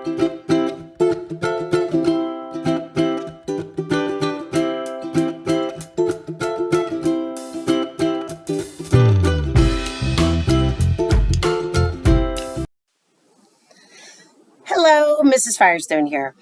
Hello, Mrs. Firestone here.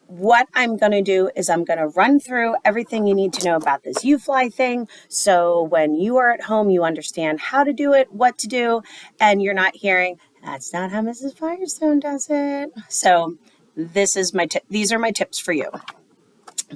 What I'm going to do is I'm going to run through everything you need to know about this UFLI thing. So when you are at home, you understand how to do it, what to do, and you're not hearing, that's not how Mrs. Firestone does it. So this is these are my tips for you.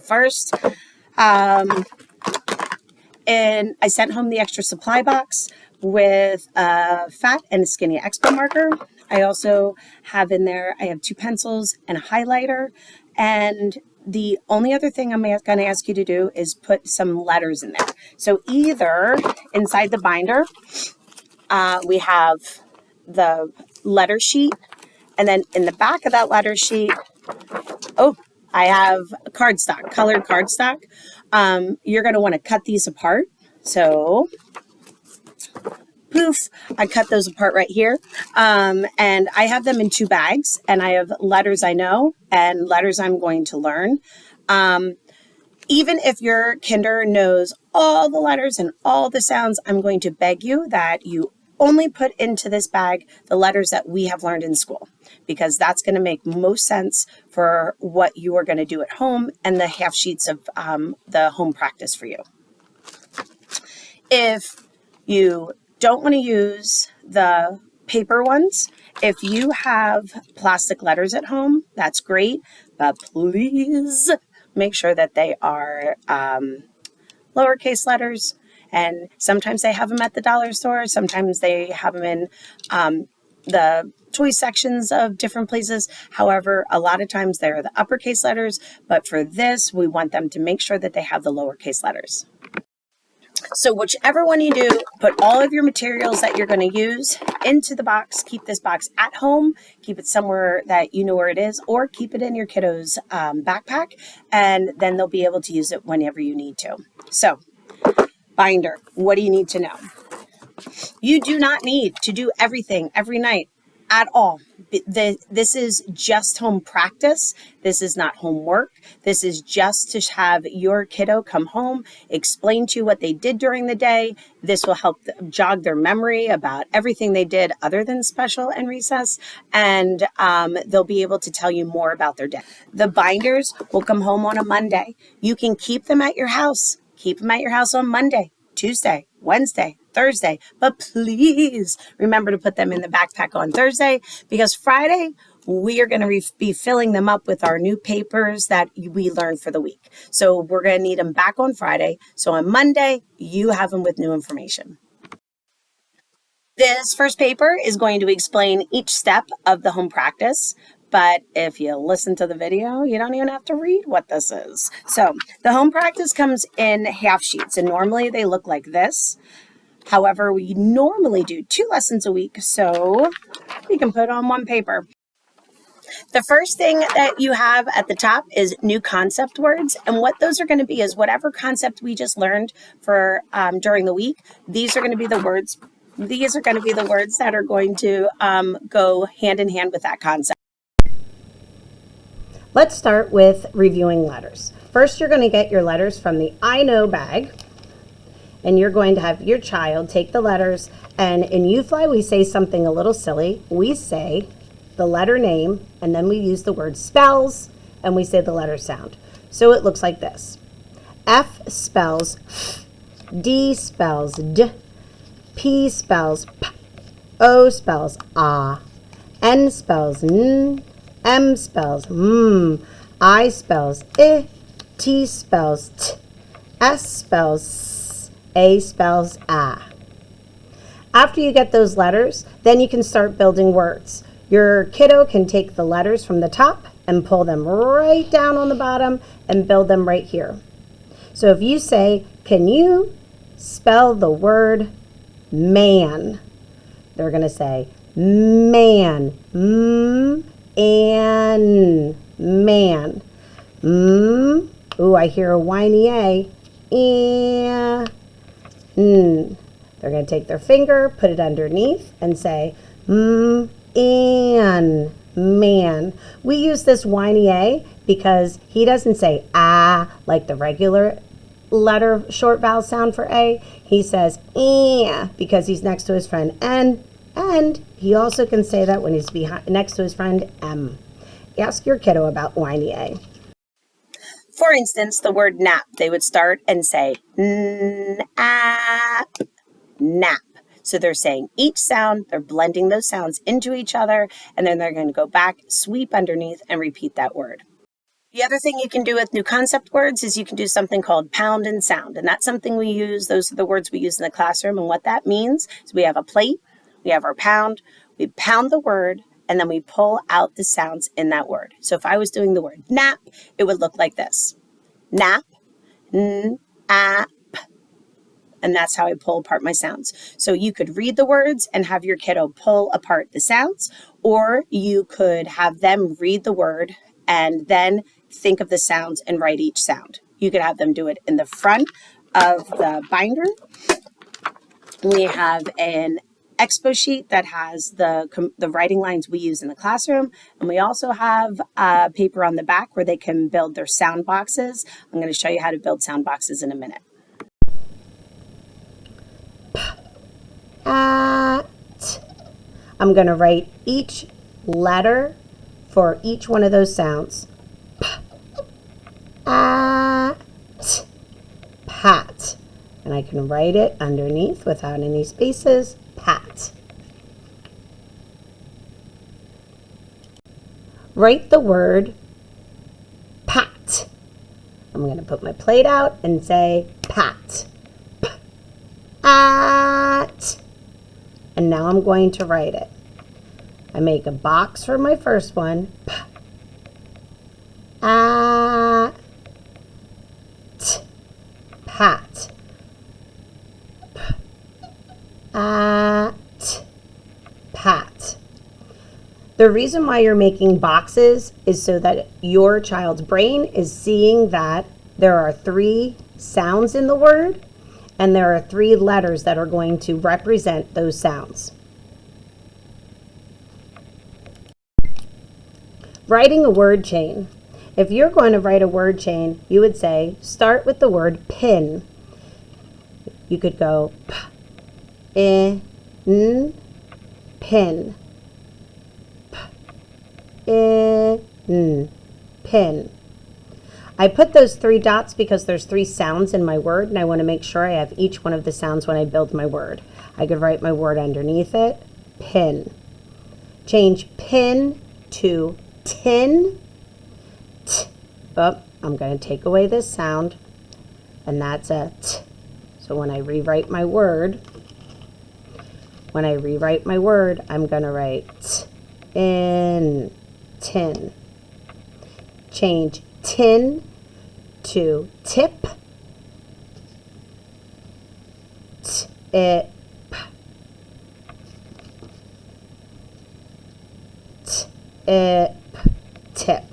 First, and I sent home the extra supply box with a fat and a skinny expo marker. I also have in there, I have 2 pencils and a highlighter. And the only other thing I'm going to ask you to do is put some letters in there. So either inside the binder, we have the letter sheet. And then in the back of that letter sheet, I have cardstock, colored cardstock. You're going to want to cut these apart. So poof, I cut those apart right here. And I have them in 2 bags, and I have letters I know and letters I'm going to learn. Even if your kinder knows all the letters and all the sounds, I'm going to beg you that you only put into this bag the letters that we have learned in school, because that's going to make most sense for what you are going to do at home and the half sheets of the home practice for you. If you don't want to use the paper ones, if you have plastic letters at home, that's great, but please make sure that they are lowercase letters. And sometimes they have them at the dollar store, sometimes they have them in the toy sections of different places. However, a lot of times they're the uppercase letters, but for this, we want them to make sure that they have the lowercase letters. So whichever one you do, put all of your materials that you're going to use into the box. Keep this box at home. Keep it somewhere that you know where it is, or keep it in your kiddo's backpack, and then they'll be able to use it whenever you need to. So, binder, what do you need to know? You do not need to do everything every night at all. This is just home practice. This is not homework. This is just to have your kiddo come home, explain to you what they did during the day. This will help jog their memory about everything they did other than special and recess, and they'll be able to tell you more about their day. The binders will come home on a Monday. You can keep them at your house. Keep them at your house on Monday, Tuesday, Wednesday, Thursday, but please remember to put them in the backpack on Thursday, because Friday we are going to be filling them up with our new papers that we learned for the week. So we're going to need them back on Friday. So on Monday, you have them with new information. This first paper is going to explain each step of the home practice. But if you listen to the video, you don't even have to read what this is. So the home practice comes in half sheets, and normally they look like this. However, we normally do 2 lessons a week, so we can put on 1 paper. The first thing that you have at the top is new concept words, and what those are going to be is whatever concept we just learned for during the week. These are going to be the words. These are going to be the words that are going to go hand in hand with that concept. Let's start with reviewing letters. First, you're going to get your letters from the I Know bag, and you're going to have your child take the letters, and in UFLI we say something a little silly. We say the letter name, and then we use the word spells, and we say the letter sound. So it looks like this. F spells F, D spells D, P spells P, O spells Ah, N spells N, M spells M, I spells I, T spells T, S spells S, A spells A. After you get those letters, then you can start building words. Your kiddo can take the letters from the top and pull them right down on the bottom and build them right here. So if you say, can you spell the word man? They're going to say man, and man. Ooh, I hear a whiny A. They're going to take their finger, put it underneath, and say, and man. We use this whiny A because he doesn't say ah like the regular letter short vowel sound for A. He says eh because he's next to his friend N, and he also can say that when he's next to his friend M. Ask your kiddo about whiny A. For instance, the word nap, they would start and say nap, nap. So they're saying each sound, they're blending those sounds into each other, and then they're going to go back, sweep underneath, and repeat that word. The other thing you can do with new concept words is you can do something called pound and sound, and that's something we use. Those are the words we use in the classroom, and what that means is we have a plate, we have our pound, we pound the word, and then we pull out the sounds in that word. So if I was doing the word nap, it would look like this. Nap, n-ap, and that's how I pull apart my sounds. So you could read the words and have your kiddo pull apart the sounds, or you could have them read the word and then think of the sounds and write each sound. You could have them do it in the front of the binder. We have an expo sheet that has the writing lines we use in the classroom, and we also have paper on the back where they can build their sound boxes. I'm going to show you how to build sound boxes in a minute. At. I'm going to write each letter for each one of those sounds. At. Pat. And I can write it underneath without any spaces. Pat. Write the word pat. I'm going to put my plate out and say pat. At. And now I'm going to write it. I make a box for my first one. At. Pat. At. Pat. The reason why you're making boxes is so that your child's brain is seeing that there are 3 sounds in the word, and there are 3 letters that are going to represent those sounds. Writing a word chain. If you're going to write a word chain, you would say, start with the word pin. You could go p, in, pin. In, pin. I put those 3 dots because there's 3 sounds in my word, and I want to make sure I have each one of the sounds when I build my word. I could write my word underneath it, pin. Change pin to tin. T. Oh, I'm going to take away this sound, and that's a t. So when I rewrite my word, I'm going to write t, in, tin. Change tin to tip. Tip. Tip. Tip.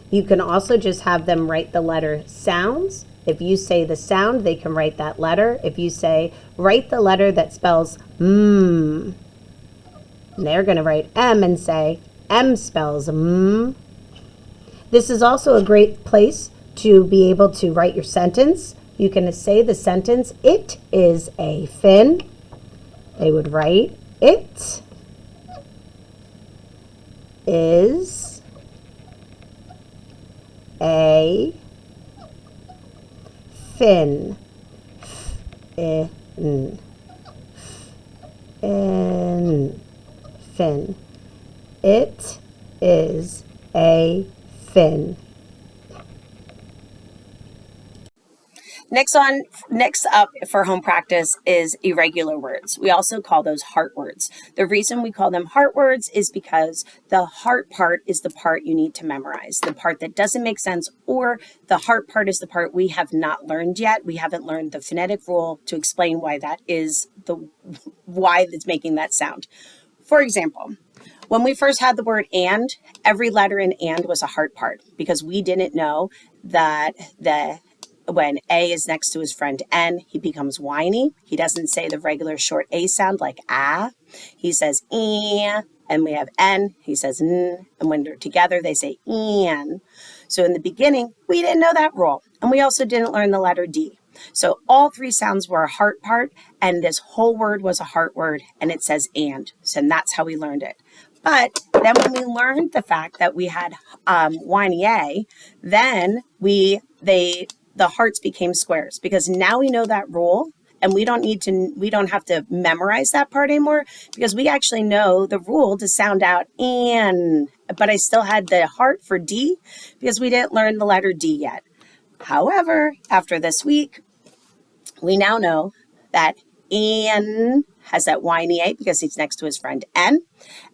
You can also just have them write the letter sounds. If you say the sound, they can write that letter. If you say, write the letter that spells they're going to write M and say, M spells m. This is also a great place to be able to write your sentence. You can say the sentence, it is a fin. They would write, it is a fin. Fin. Fin. It is a fin. Next up for home practice is irregular words. We also call those heart words. The reason we call them heart words is because the heart part is the part you need to memorize, the part that doesn't make sense, or the heart part is the part we have not learned yet. We haven't learned the phonetic rule to explain why that is why it's making that sound. For example, when we first had the word and, every letter in and was a heart part because we didn't know that the when A is next to his friend N, he becomes whiny. He doesn't say the regular short A sound like ah. He says eh, and we have N. He says n, and when they're together, they say en. So in the beginning, we didn't know that rule, and we also didn't learn the letter D. So all three sounds were a heart part, and this whole word was a heart word, and it says and. So that's how we learned it. But then when we learned the fact that we had whiny A, then the hearts became squares, because now we know that rule, and we don't have to memorize that part anymore, because we actually know the rule to sound out and, but I still had the heart for D because we didn't learn the letter D yet. However, after this week, we now know that N has that whiny A because he's next to his friend N.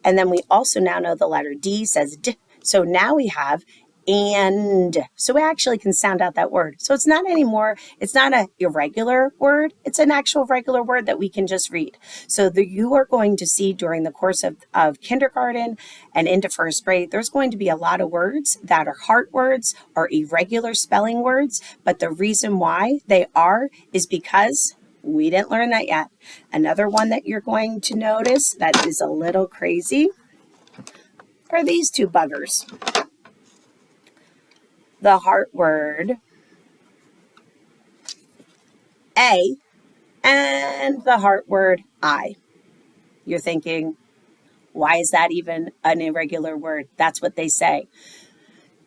And then we also now know the letter D says D. So now we have and. So we actually can sound out that word. So it's not anymore, it's not an irregular word. It's an actual regular word that we can just read. So you are going to see during the course of kindergarten and into first grade, there's going to be a lot of words that are heart words or irregular spelling words. But the reason why they are is because we didn't learn that yet. Another one that you're going to notice that is a little crazy are these two buggers. The heart word A and the heart word I. You're thinking, why is that even an irregular word? That's what they say.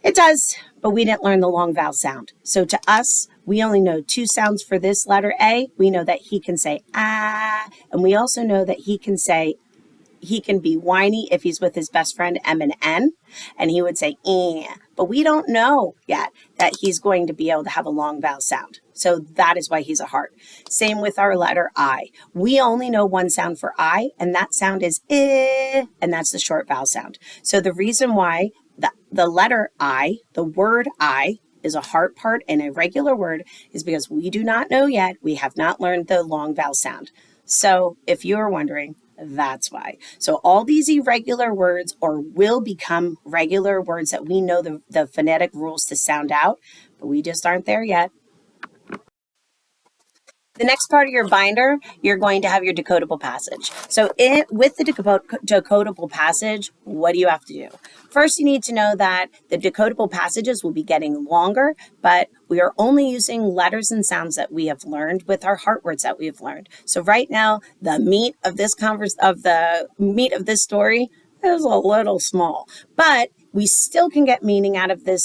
It does, but we didn't learn the long vowel sound. So to us, we only know two sounds for this letter A. We know that he can say ah, and we also know that he can be whiny if he's with his best friend M and N, and he would say eh. But we don't know yet that he's going to be able to have a long vowel sound. So that is why he's a heart. Same with our letter I. We only know one sound for I, and that sound is eh, and that's the short vowel sound. So the reason why the letter I, the word I, is a heart part and a regular word is because we do not know yet. We have not learned the long vowel sound. So if you are wondering, that's why. So all these irregular words or will become regular words that we know the phonetic rules to sound out, but we just aren't there yet. The next part of your binder, you're going to have your decodable passage. So with the decodable passage, what do you have to do? First, you need to know that the decodable passages will be getting longer, but we are only using letters and sounds that we have learned with our heart words that we have learned. So right now, the meat of this story is a little small, but we still can get meaning out of the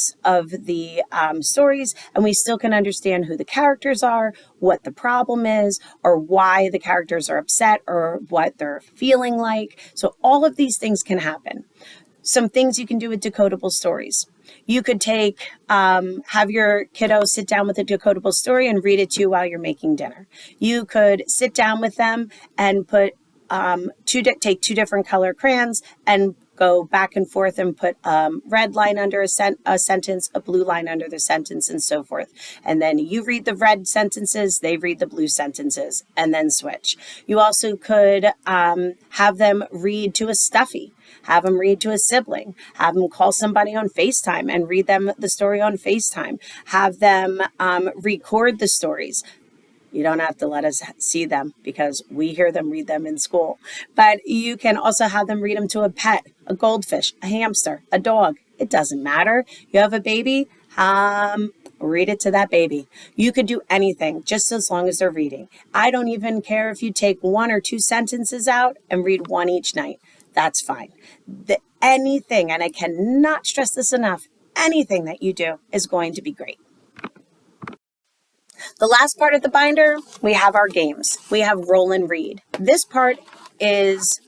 stories, and we still can understand who the characters are, what the problem is, or why the characters are upset, or what they're feeling like. So all of these things can happen. Some things you can do with decodable stories. You could have your kiddo sit down with a decodable story and read it to you while you're making dinner. You could sit down with them and take two different color crayons and go back and forth and put a red line under a sentence, a blue line under the sentence, and so forth. And then you read the red sentences, they read the blue sentences, and then switch. You also could have them read to a stuffy, have them read to a sibling, have them call somebody on FaceTime and read them the story on FaceTime, have them record the stories. You don't have to let us see them because we hear them read them in school. But you can also have them read them to a pet, a goldfish, a hamster, a dog. It doesn't matter. You have a baby, read it to that baby. You could do anything just as long as they're reading. I don't even care if you take one or two sentences out and read one each night. That's fine. Anything, and I cannot stress this enough, anything that you do is going to be great. The last part of the binder, we have our games. We have roll and read. This part is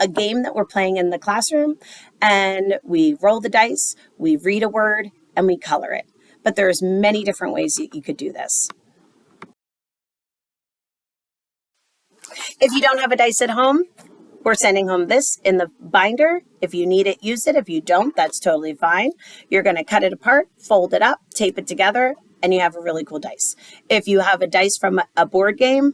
a game that we're playing in the classroom, and we roll the dice, we read a word, and we color it. But there's many different ways that you could do this. If you don't have a dice at home, we're sending home this in the binder. If you need it, use it. If you don't, that's totally fine. You're going to cut it apart, fold it up, tape it together, and you have a really cool dice. If you have a dice from a board game,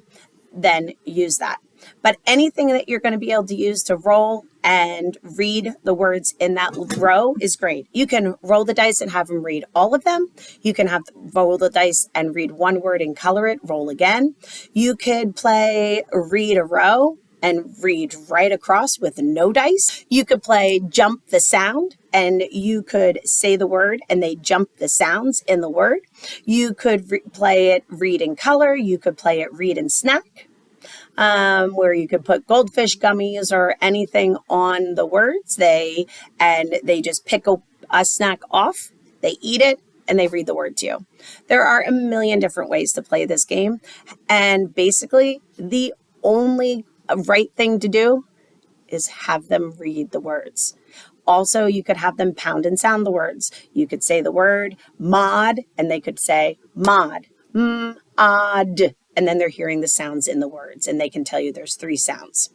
then use that. But anything that you're going to be able to use to roll and read the words in that row is great. You can roll the dice and have them read all of them. You can have roll the dice and read one word and color it, roll again. You could play read a row and read right across with no dice. You could play jump the sound, and you could say the word and they jump the sounds in the word. You could play it read and color. You could play it read and snack, where you could put goldfish gummies or anything on the words. They just pick a snack off, they eat it, and they read the word to you. There are a million different ways to play this game, and basically the only right thing to do is have them read the words. Also, you could have them pound and sound the words. You could say the word mod, and they could say mod, odd, and then they're hearing the sounds in the words, and they can tell you there's 3 sounds.